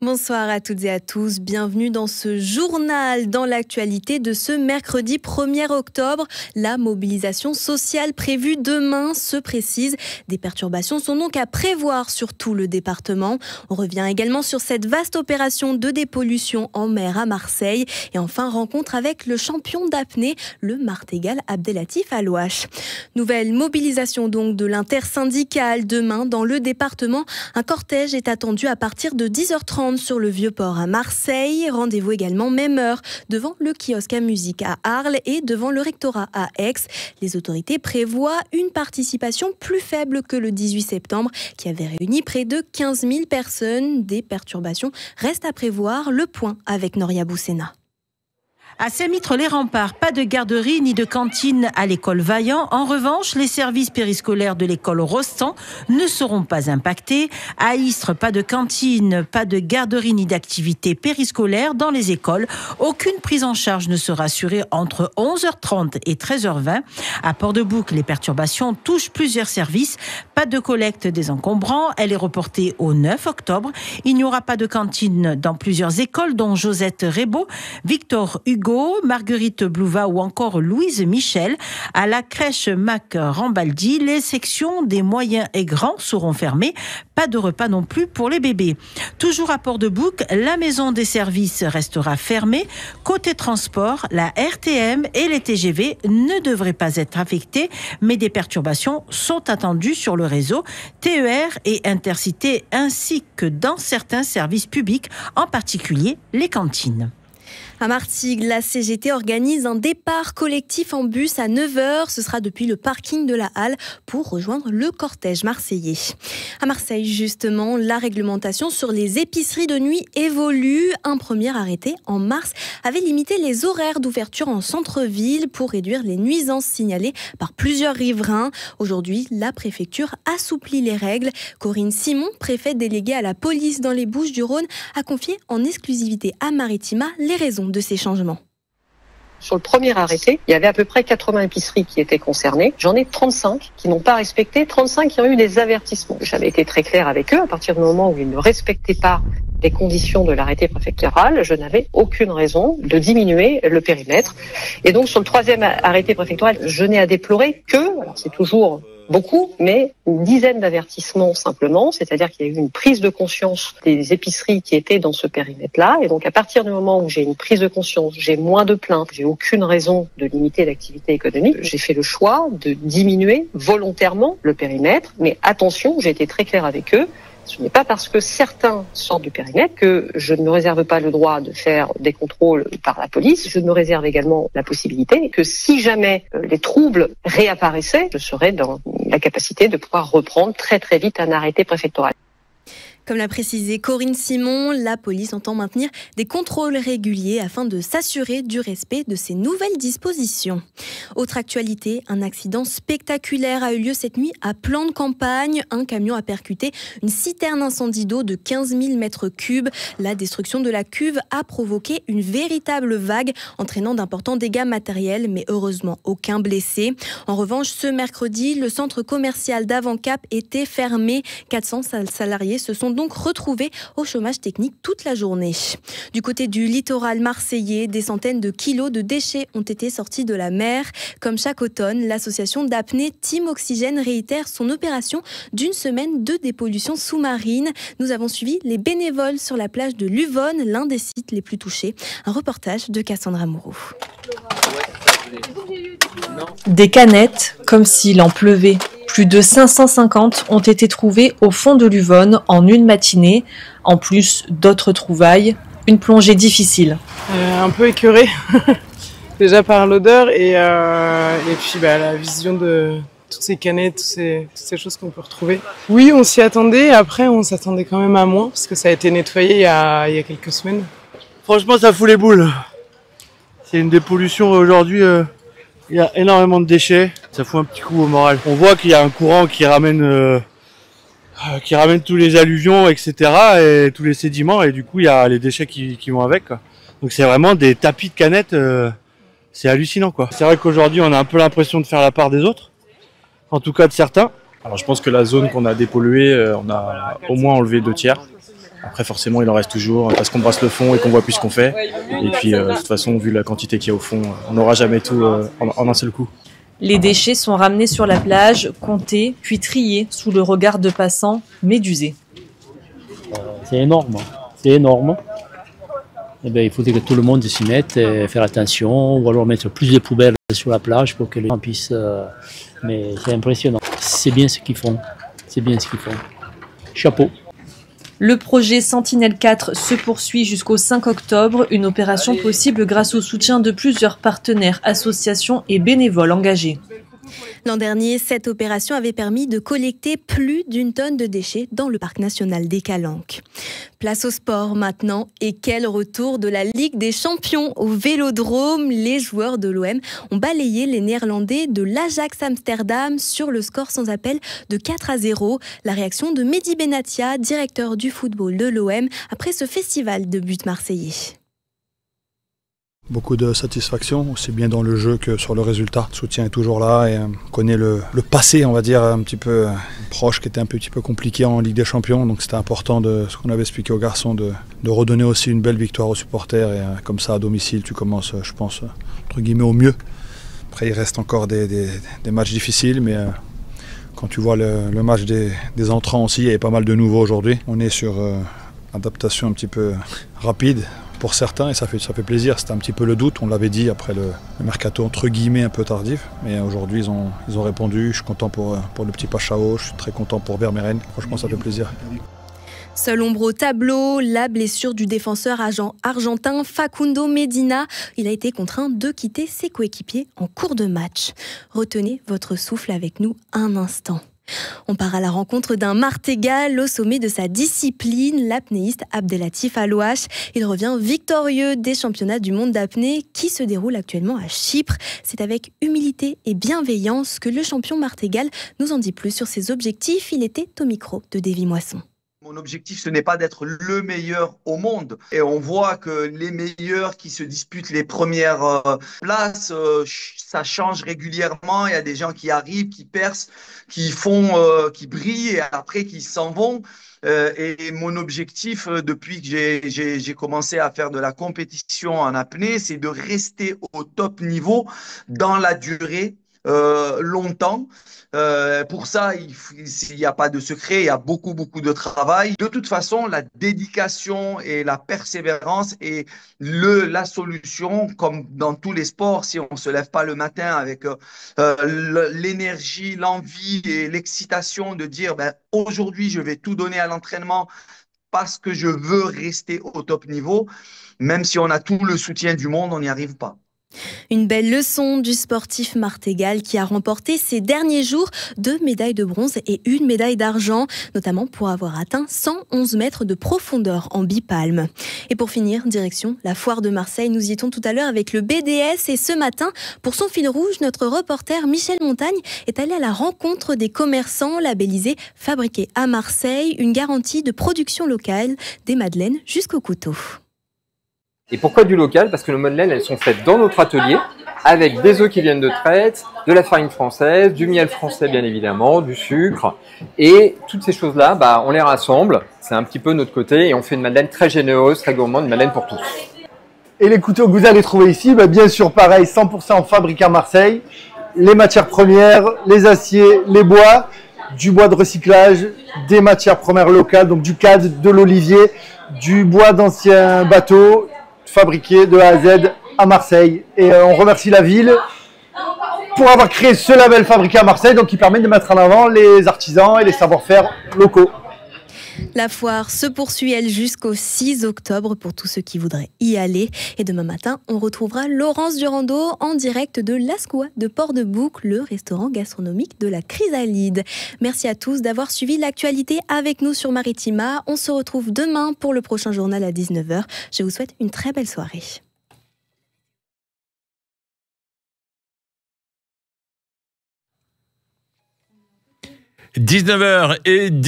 Bonsoir à toutes et à tous, bienvenue dans ce journal. Dans l'actualité de ce mercredi 1er octobre, la mobilisation sociale prévue demain se précise. Des perturbations sont donc à prévoir sur tout le département. On revient également sur cette vaste opération de dépollution en mer à Marseille. Et enfin, rencontre avec le champion d'apnée, le Martégal Abdelatif Alouache. Nouvelle mobilisation donc de l'intersyndicale demain dans le département. Un cortège est attendu à partir de 10h30 sur le Vieux-Port à Marseille. Rendez-vous également même heure devant le kiosque à musique à Arles et devant le rectorat à Aix. Les autorités prévoient une participation plus faible que le 18 septembre qui avait réuni près de 15 000 personnes. Des perturbations restent à prévoir. Le point avec Noria Boussena. À Saint-Mitre-les-Remparts, pas de garderie ni de cantine à l'école Vaillant. En revanche, les services périscolaires de l'école Rostand ne seront pas impactés. À Istres, pas de cantine, pas de garderie ni d'activité périscolaire dans les écoles. Aucune prise en charge ne sera assurée entre 11h30 et 13h20. À Port-de-Bouc, les perturbations touchent plusieurs services. Pas de collecte des encombrants. Elle est reportée au 9 octobre. Il n'y aura pas de cantine dans plusieurs écoles, dont Josette Rebaud, Victor Hugo, Marguerite Blouva ou encore Louise Michel. À la crèche Mac Rambaldi, les sections des moyens et grands seront fermées. Pas de repas non plus pour les bébés. Toujours à Port-de-Bouc, la maison des services restera fermée. Côté transport, la RTM et les TGV ne devraient pas être affectés, mais des perturbations sont attendues sur le réseau TER et Intercité ainsi que dans certains services publics, en particulier les cantines. À Martigues, la CGT organise un départ collectif en bus à 9h. Ce sera depuis le parking de la Halle pour rejoindre le cortège marseillais. À Marseille, justement, la réglementation sur les épiceries de nuit évolue. Un premier arrêté en mars avait limité les horaires d'ouverture en centre-ville pour réduire les nuisances signalées par plusieurs riverains. Aujourd'hui, la préfecture assouplit les règles. Corinne Simon, préfète déléguée à la police dans les Bouches-du-Rhône, a confié en exclusivité à Maritima les raisons de ces changements. Sur le premier arrêté, il y avait à peu près 80 épiceries qui étaient concernées. J'en ai 35 qui n'ont pas respecté, 35 qui ont eu des avertissements. J'avais été très claire avec eux. À partir du moment où ils ne respectaient pas les conditions de l'arrêté préfectoral, je n'avais aucune raison de diminuer le périmètre. Et donc sur le troisième arrêté préfectoral, je n'ai à déplorer que, alors c'est toujours beaucoup, mais une dizaine d'avertissements simplement, c'est-à-dire qu'il y a eu une prise de conscience des épiceries qui étaient dans ce périmètre-là, et donc à partir du moment où j'ai une prise de conscience, j'ai moins de plaintes, j'ai aucune raison de limiter l'activité économique, j'ai fait le choix de diminuer volontairement le périmètre, mais attention, j'ai été très claire avec eux, ce n'est pas parce que certains sortent du périmètre que je ne me réserve pas le droit de faire des contrôles par la police. Je me réserve également la possibilité que si jamais les troubles réapparaissaient, je serais dans la capacité de pouvoir reprendre très très vite un arrêté préfectoral. Comme l'a précisé Corinne Simon, la police entend maintenir des contrôles réguliers afin de s'assurer du respect de ces nouvelles dispositions. Autre actualité, un accident spectaculaire a eu lieu cette nuit à Plan de Campagne. Un camion a percuté une citerne incendie d'eau de 15 000 mètres cubes. La destruction de la cuve a provoqué une véritable vague, entraînant d'importants dégâts matériels, mais heureusement aucun blessé. En revanche, ce mercredi, le centre commercial d'Avancap était fermé. 400 salariés se sont donc retrouvés au chômage technique toute la journée. Du côté du littoral marseillais, des centaines de kilos de déchets ont été sortis de la mer. Comme chaque automne, l'association d'apnée Team Oxygène réitère son opération d'une semaine de dépollution sous-marine. Nous avons suivi les bénévoles sur la plage de Luvonne, l'un des sites les plus touchés. Un reportage de Cassandra Moreau. Des canettes, comme s'il en pleuvait. Plus de 550 ont été trouvées au fond de l'Uvonne en une matinée, en plus d'autres trouvailles. Une plongée difficile. Un peu écœurée, déjà par l'odeur et puis la vision de toutes ces canettes, toutes ces choses qu'on peut retrouver. Oui, on s'y attendait, après on s'attendait quand même à moins, parce que ça a été nettoyé il y a quelques semaines. Franchement, ça fout les boules. C'est une dépollution aujourd'hui. Il y a énormément de déchets, ça fout un petit coup au moral. On voit qu'il y a un courant qui ramène tous les alluvions, etc. et tous les sédiments, et du coup il y a les déchets qui vont avec, quoi. Donc c'est vraiment des tapis de canettes, c'est hallucinant, quoi. C'est vrai qu'aujourd'hui on a un peu l'impression de faire la part des autres, en tout cas de certains. Alors je pense que la zone qu'on a dépolluée, on a au moins enlevé 2 tiers. Après, forcément, il en reste toujours parce qu'on brasse le fond et qu'on voit plus ce qu'on fait. Et puis, de toute façon, vu la quantité qu'il y a au fond, on n'aura jamais tout en un seul coup. Les déchets sont ramenés sur la plage, comptés, puis triés sous le regard de passants médusés. C'est énorme, c'est énorme. Eh bien, il faudrait que tout le monde s'y mette et faire attention, ou alors mettre plus de poubelles sur la plage pour que les gens puissent... Mais c'est impressionnant. C'est bien ce qu'ils font. C'est bien ce qu'ils font. Chapeau. Le projet Sentinelle 4 se poursuit jusqu'au 5 octobre, une opération possible grâce au soutien de plusieurs partenaires, associations et bénévoles engagés. L'an dernier, cette opération avait permis de collecter plus d'1 tonne de déchets dans le parc national des Calanques. Place au sport maintenant, et quel retour de la Ligue des Champions au Vélodrome. Les joueurs de l'OM ont balayé les Néerlandais de l'Ajax Amsterdam sur le score sans appel de 4-0. La réaction de Mehdi Benatia, directeur du football de l'OM, après ce festival de buts marseillais. Beaucoup de satisfaction, aussi bien dans le jeu que sur le résultat. Le soutien est toujours là et on connaît le passé, on va dire, un petit peu proche, qui était un petit peu compliqué en Ligue des Champions. Donc c'était important, de ce qu'on avait expliqué aux garçons, de redonner aussi une belle victoire aux supporters. Et comme ça, à domicile, tu commences, je pense, entre guillemets, au mieux. Après, il reste encore des matchs difficiles, mais quand tu vois le match des entrants aussi, il y avait pas mal de nouveaux aujourd'hui. On est sur adaptation un petit peu rapide pour certains et ça fait plaisir. C'était un petit peu le doute, on l'avait dit après le mercato entre guillemets un peu tardif, mais aujourd'hui ils ont répondu. Je suis content pour le petit Pachao, je suis très content pour Vermeeren, franchement ça fait plaisir. Seule ombre au tableau, la blessure du défenseur argentin Facundo Medina. Il a été contraint de quitter ses coéquipiers en cours de match. Retenez votre souffle avec nous un instant. On part à la rencontre d'un Martégal au sommet de sa discipline, l'apnéiste Abdelatif Alouache. Il revient victorieux des championnats du monde d'apnée qui se déroulent actuellement à Chypre. C'est avec humilité et bienveillance que le champion Martégal nous en dit plus sur ses objectifs. Il était au micro de Davy Moisson. Mon objectif, ce n'est pas d'être le meilleur au monde. Et on voit que les meilleurs qui se disputent les premières places, ça change régulièrement. Il y a des gens qui arrivent, qui percent, qui font, qui brillent et après qui s'en vont. Et mon objectif, depuis que j'ai commencé à faire de la compétition en apnée, c'est de rester au top niveau dans la durée. Longtemps. Pour ça, il n'y a pas de secret, il y a beaucoup de travail. De toute façon, la dédication et la persévérance est la solution, comme dans tous les sports. Si on ne se lève pas le matin avec l'énergie, l'envie et l'excitation de dire aujourd'hui, je vais tout donner à l'entraînement parce que je veux rester au top niveau, même si on a tout le soutien du monde, on n'y arrive pas. Une belle leçon du sportif Martégal qui a remporté ces derniers jours 2 médailles de bronze et 1 médaille d'argent, notamment pour avoir atteint 111 mètres de profondeur en bipalme. Et pour finir, direction la foire de Marseille. Nous y étions tout à l'heure avec le BDS et ce matin, pour son fil rouge, notre reporter Michel Montagne est allé à la rencontre des commerçants labellisés Fabriqués à Marseille, une garantie de production locale des madeleines jusqu'au couteau. Et pourquoi du local? Parce que nos madeleines, elles sont faites dans notre atelier, avec des œufs qui viennent de traite, de la farine française, du miel français bien évidemment, du sucre. Et toutes ces choses-là, on les rassemble. C'est un petit peu notre côté et on fait une madeleine très généreuse, très gourmande, une madeleine pour tous. Et les couteaux que vous allez trouver ici, bien sûr pareil, 100% fabriqués à Marseille. Les matières premières, les aciers, les bois, du bois de recyclage, des matières premières locales, donc du cadre, de l'olivier, du bois d'anciens bateaux, fabriqué de A à Z à Marseille. Et on remercie la ville pour avoir créé ce label Fabriqué à Marseille, donc qui permet de mettre en avant les artisans et les savoir-faire locaux. La foire se poursuit, elle, jusqu'au 6 octobre pour tous ceux qui voudraient y aller. Et demain matin, on retrouvera Laurence Durando en direct de l'Ascoua de Port-de-Bouc, le restaurant gastronomique de la Chrysalide. Merci à tous d'avoir suivi l'actualité avec nous sur Maritima. On se retrouve demain pour le prochain journal à 19h. Je vous souhaite une très belle soirée. 19h10.